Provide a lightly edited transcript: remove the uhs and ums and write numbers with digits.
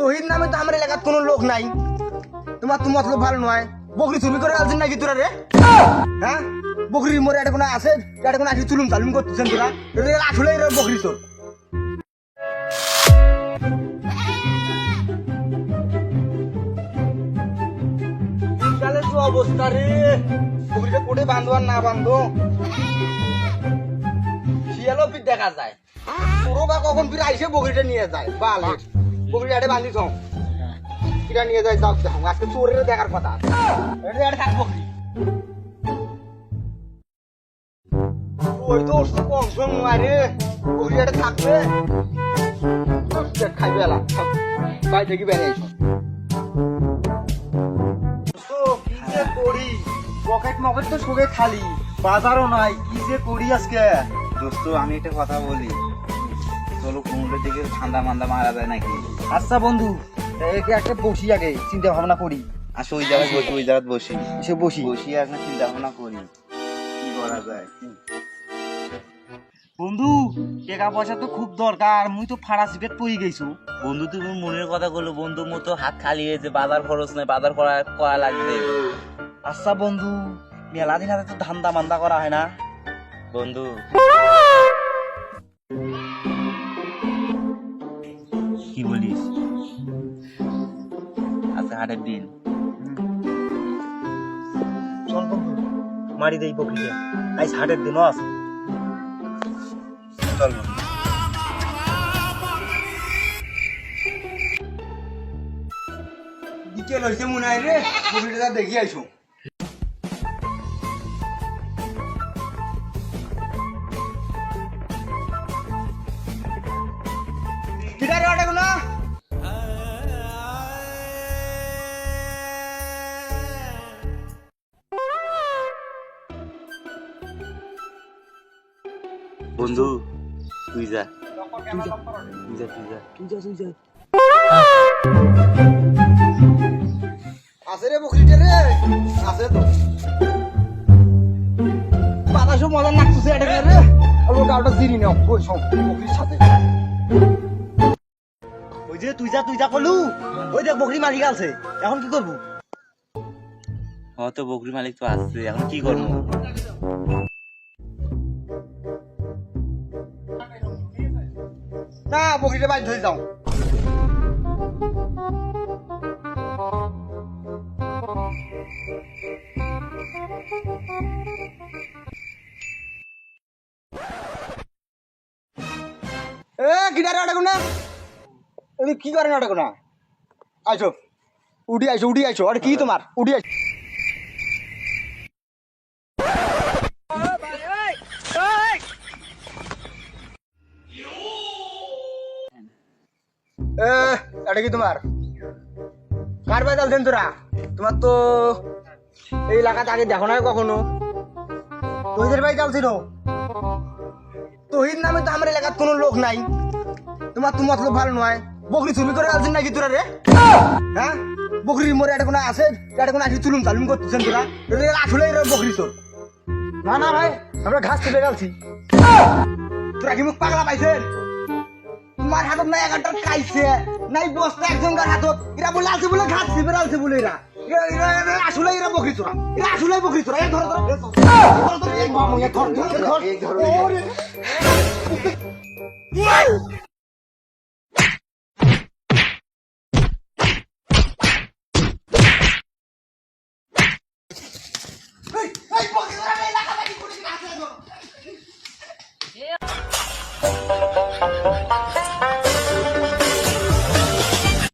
তোহির নামে তো আমার এলাকার কোনো লোক নাই। তোমার তো মতলব ভালো নয়। বকরি চুরি করে আলছেন নাকি তোরা রে? হ্যাঁ, বকরির মোড়ে একটা কোনো আছে, একটা কোনো আসি চুলুম চালুম করতেছেন তোরা। আসলে এরা বকরি চোর। তাহলে তো অবস্থা রে, বকরিটা কোটে বাঁধো আর না বাঁধো শিয়ালও ফির দেখা যায়। তোরও বা কখন ফির আইসে বকরিটা নিয়ে যায়। বালে বকরিটা বাঁধি থাম, কিরা নিয়ে যায় যাও দেখো। আজকে চোরের দেখার কথা। এটা থাক বকরি। ওই তো কম সময় রে, বকরিটা থাকবে খাইবে এলা বাই থেকে বেরিয়ে আইস। কি যে করি, পকেট মকেট তো শুকে খালি, বাজারও নাই, কি যে করি আজকে। দোস্ত আমি একটা কথা বলি, চলো কুমড়োর দিকে ঠান্ডা মান্দা মারা যায় নাকি? আচ্ছা বন্ধু, একটা বসি আগে চিন্তা ভাবনা করি। আসো ওই জায়গায় বসি, ওই জায়গায় বসি, এসে বসি বসি আর না চিন্তা ভাবনা করি কি করা যায়। বন্ধু, টাকা পয়সা তো খুব দরকার, মুই তো ফাড়া সিটেট পড়ে গেছো। বন্ধু তুমি মনের কথা বললো, বন্ধু মতো হাত খালি হয়েছে, বাজার খরচ নাই, বাজার করা লাগবে। আচ্ছা বন্ধু, মেলা দিন হাতে তো ধান্দা মান্দা করা হয় না বন্ধু। কি বলিস? আজকে হাটের দিন, চল বন্ধু মারি দেই বকরিটা, আজ হাটের দিনও আছে। চল বন্ধু। বিকেল হয়েছে মনে হয় রে, বকরিটা দেখি আইসো। কিটা রে ওটা গুনা? বন্ধু তুই যা, আছে রে বকরিটা রে, আছে তো। বাতাসও মজা লাগতেছে এটা রে। আর গাওটা জিরি নাও ওই সব বকরির সাথে। ওই যে তুই যা কলু, ওই দেখ বকরি মালিক আছে, এখন কি করবো? তো বকরি মালিক তো আসছে, এখন কি করবো? না, বকরিটা বাইর ধরে যাও। এ গিটারে আটকো না, কি করেন আটকো না? আইসো, উঠি আইসো। আরে কি তোমার? উঠি আইসো। এটা কি তোমার? কার বাই চালছেন তোরা? তোমার তো এই এলাকাতে আগে দেখো না কখনো। তোদের বাই চালছিল? তোহির নামে তো আমার এলাকার কোনো লোক নাই। তোমার তো মতলব ভালো নয়। বকরি চুরি করে আলছেন নাকি তোরা রে? হ্যাঁ, বকরির মোড়ে একটা কোনো আছে, একটা কোনো আসি চুলুম চালুম করতেছেন তোরা। আসলে এরা বকরি চোর। না ভাই, আমরা ঘাস তুলে গেছি। তোরা কি মুখ পাগলা পাইছেন? তোমার হাতত নাই এগারটার খাইছে, নাই বস্তা একজনকার হাতত। এরা বলে আছে বলে ঘাস ছিপে আলছে বলে এরা আসলে এরা বকরি চোরা। এরা আসলে বকরি চোরা। ধর